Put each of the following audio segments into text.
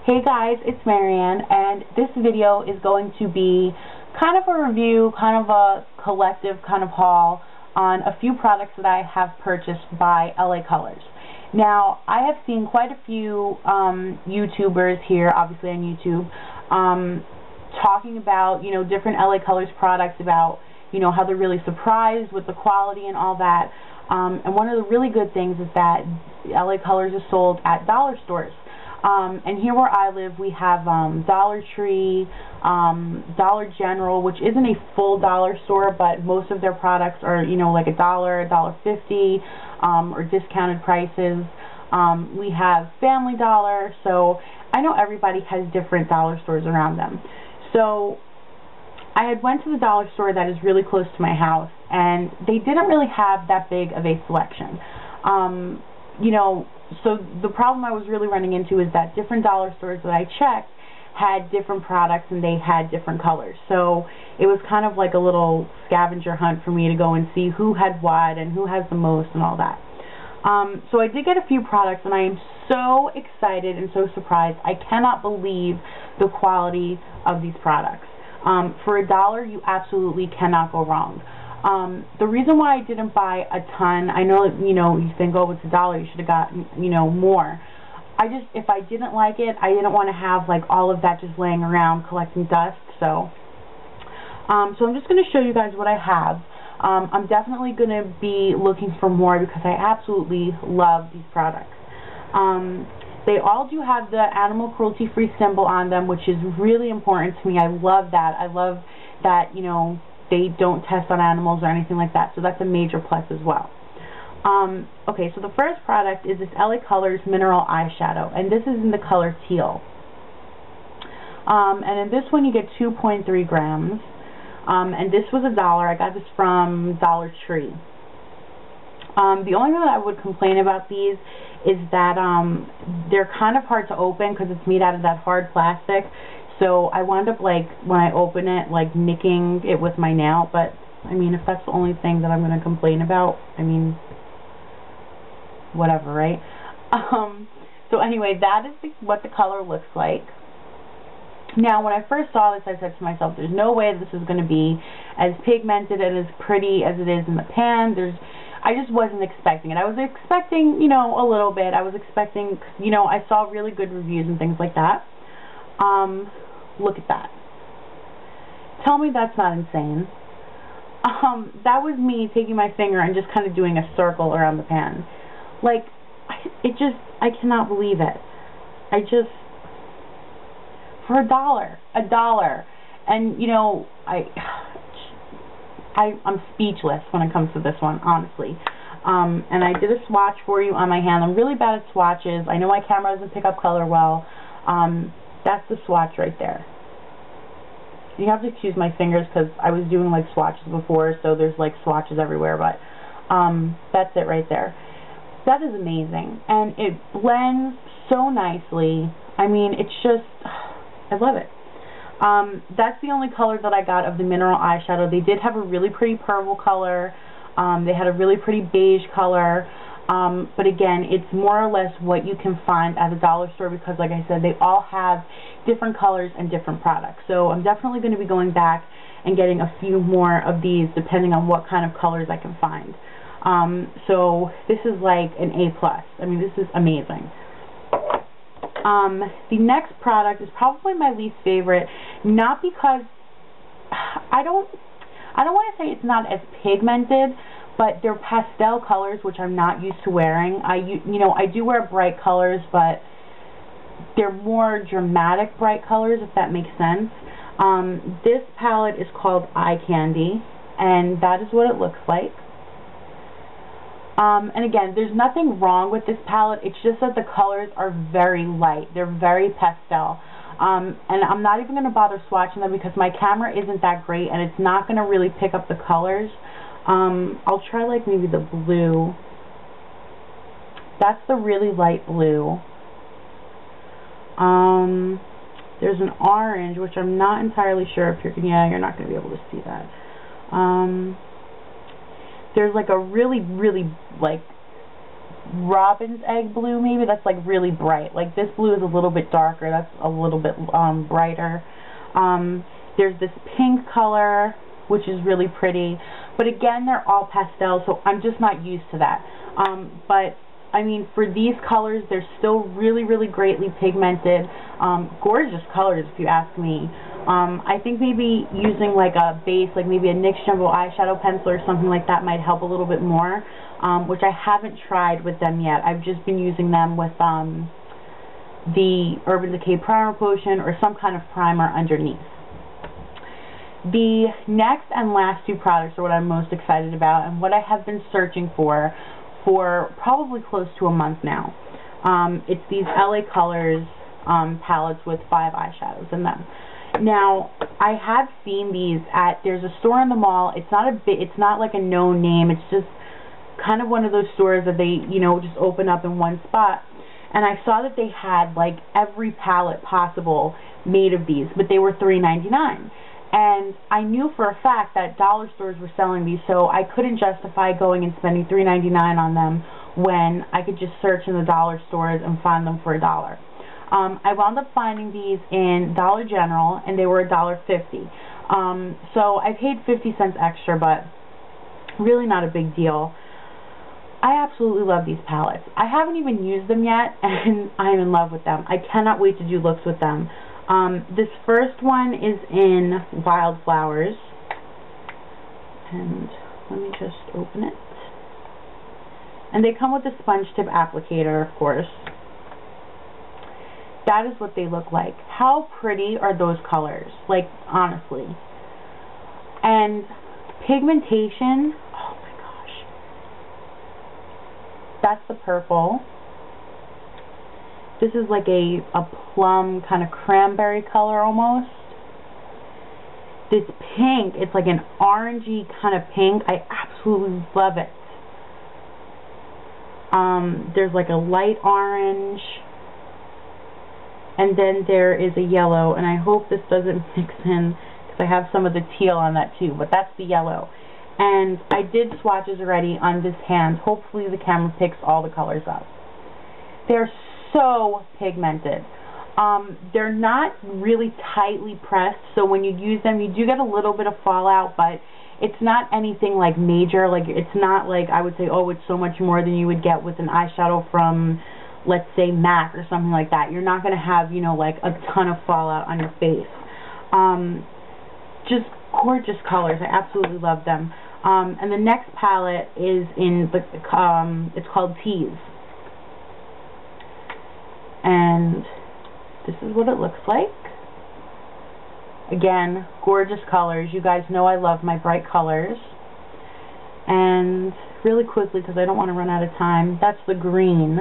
Hey guys, it's Marianne, and this video is going to be kind of a review, kind of a collective kind of haul on a few products that I have purchased by LA Colors. Now, I have seen quite a few YouTubers here, obviously on YouTube, talking about, different LA Colors products, about, how they're really surprised with the quality and all that. And one of the really good things is that LA Colors is sold at dollar stores. And here where I live, we have Dollar Tree, Dollar General, which isn't a full dollar store, but most of their products are, like $1, $1.50, or discounted prices. We have Family Dollar, so I know everybody has different dollar stores around them. So I had went to the dollar store that is really close to my house, and they didn't really have that big of a selection. So the problem I was really running into is that different dollar stores that I checked had different products and they had different colors. So it was kind of like a little scavenger hunt for me to go and see who had what and who has the most and all that. So I did get a few products, and I am so excited and so surprised. I cannot believe the quality of these products. For $1, you absolutely cannot go wrong. The reason why I didn't buy a ton, I know, you think, oh, it's $1, you should have gotten, more. If I didn't like it, I didn't want to have, like, all of that just laying around collecting dust, so I'm just going to show you guys what I have. I'm definitely going to be looking for more because I absolutely love these products. They all do have the animal cruelty-free symbol on them, which is really important to me. I love that. I love that, they don't test on animals or anything like that, so that's a major plus as well. Okay, so the first product is this LA Colors Mineral Eyeshadow, and this is in the color teal. And in this one you get 2.3 grams, and this was $1. I got this from Dollar Tree. The only thing that I would complain about these is that they're kind of hard to open because it's made out of that hard plastic. So I wound up, like, when I open it, like, nicking it with my nail. But, I mean, if that's the only thing that I'm going to complain about, I mean, whatever, right? So anyway, that is what the color looks like. Now, when I first saw this, I said to myself, there's no way this is going to be as pigmented and as pretty as it is in the pan. I just wasn't expecting it. I was expecting, a little bit. I was expecting, I saw really good reviews and things like that. Look at that. Tell me that's not insane. That was me taking my finger and just kind of doing a circle around the pan. Like, I cannot believe it. For $1. And, I'm speechless when it comes to this one, honestly. And I did a swatch for you on my hand. I'm really bad at swatches. I know my camera doesn't pick up color well. That's the swatch right there. You have to excuse my fingers because I was doing, like, swatches before, so there's, like, swatches everywhere, but that's it right there. That is amazing, and it blends so nicely. I mean, it's just, I love it. That's the only color that I got of the mineral eyeshadow. They did have a really pretty purple color. They had a really pretty beige color. But again, it's more or less what you can find at a dollar store because, like I said, they all have different colors and different products. So I'm definitely going to be going back and getting a few more of these depending on what kind of colors I can find. So this is like an A+. I mean, this is amazing. The next product is probably my least favorite, not because I don't want to say it's not as pigmented, but they're pastel colors, which I'm not used to wearing. I do wear bright colors, but they're more dramatic bright colors, if that makes sense. This palette is called Eye Candy, and that is what it looks like. And again, there's nothing wrong with this palette. It's just that the colors are very light. They're very pastel. And I'm not even going to bother swatching them because my camera isn't that great, and it's not going to really pick up the colors. I'll try, like, maybe the blue. That's the really light blue. There's an orange, which I'm not entirely sure if you're not going to be able to see that. There's, like, a really, really, like, robin's egg blue, maybe. That's like really bright. Like this blue is a little bit darker. That's a little bit brighter. There's this pink color, which is really pretty. But again, they're all pastel, so I'm just not used to that. But I mean, for these colors, they're still really, really greatly pigmented. Gorgeous colors, if you ask me. I think maybe using like a base, like maybe a NYX Jumbo eyeshadow pencil or something like that might help a little bit more, which I haven't tried with them yet. I've just been using them with the Urban Decay Primer Potion or some kind of primer underneath. The next and last two products are what I'm most excited about and what I have been searching for probably close to a month now. It's these LA Colors palettes with 5 eyeshadows in them. Now, I have seen these there's a store in the mall. It's not like a known name. It's just kind of one of those stores that they, you know, just open up in one spot. And I saw that they had like every palette possible made of these, but they were $3.99. And I knew for a fact that dollar stores were selling these, so I couldn't justify going and spending $3.99 on them when I could just search in the dollar stores and find them for $1. I wound up finding these in Dollar General, and they were $1.50. So I paid 50 cents extra, but really not a big deal. I absolutely love these palettes. I haven't even used them yet, and I'm in love with them. I cannot wait to do looks with them. This first one is in Wildflowers, and let me just open it. And they come with a sponge tip applicator, of course. That is what they look like. How pretty are those colors? Like, honestly. And pigmentation, oh my gosh. That's the purple. This is like a plum kind of cranberry color almost. This pink, it's like an orangey kind of pink. I absolutely love it. There's like a light orange. And then there is a yellow, and I hope this doesn't mix in, because I have some of the teal on that too, but that's the yellow. And I did swatches already on this hand. Hopefully the camera picks all the colors up. They're so pigmented. They're not really tightly pressed, so when you use them, you do get a little bit of fallout, but it's not anything like major. Like, it's not like I would say, oh, it's so much more than you would get with an eyeshadow from, let's say, MAC or something like that. You're not going to have, you know, like a ton of fallout on your face. Just gorgeous colors. I absolutely love them. And the next palette is in the, it's called Tease. And this is what it looks like. Again, gorgeous colors. You guys know I love my bright colors. And really quickly, because I don't want to run out of time, that's the green.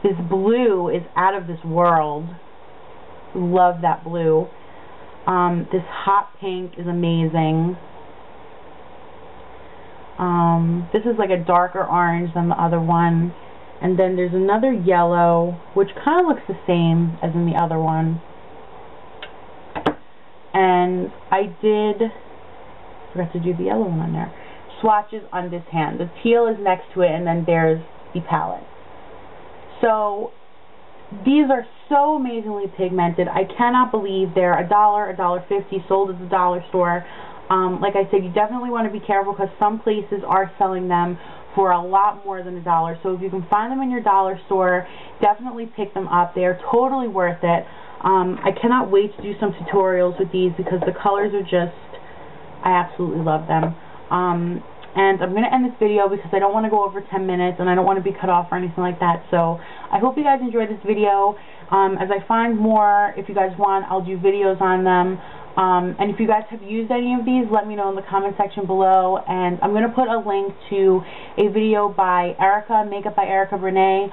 This blue is out of this world. Love that blue. This hot pink is amazing. This is like a darker orange than the other one. And then there's another yellow, which kind of looks the same as in the other one. And I forgot to do the yellow one on there. Swatches on this hand. The teal is next to it, and then there's the palette. So these are so amazingly pigmented. I cannot believe they're $1, $1.50, sold at the dollar store. Like I said, you definitely want to be careful because some places are selling them for a lot more than $1. So if you can find them in your dollar store, definitely pick them up. They are totally worth it. I cannot wait to do some tutorials with these because the colors are just, I absolutely love them. And I'm going to end this video because I don't want to go over 10 minutes and I don't want to be cut off or anything like that. So I hope you guys enjoyed this video. As I find more, if you guys want, I'll do videos on them. And if you guys have used any of these, let me know in the comment section below. And I'm going to put a link to a video by Erica, Makeup by Erica Brene,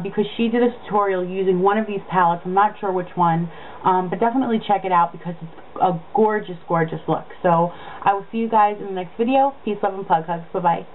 because she did a tutorial using one of these palettes. I'm not sure which one, but definitely check it out because it's a gorgeous, gorgeous look. So I will see you guys in the next video. Peace, love, and plug hugs. Bye-bye.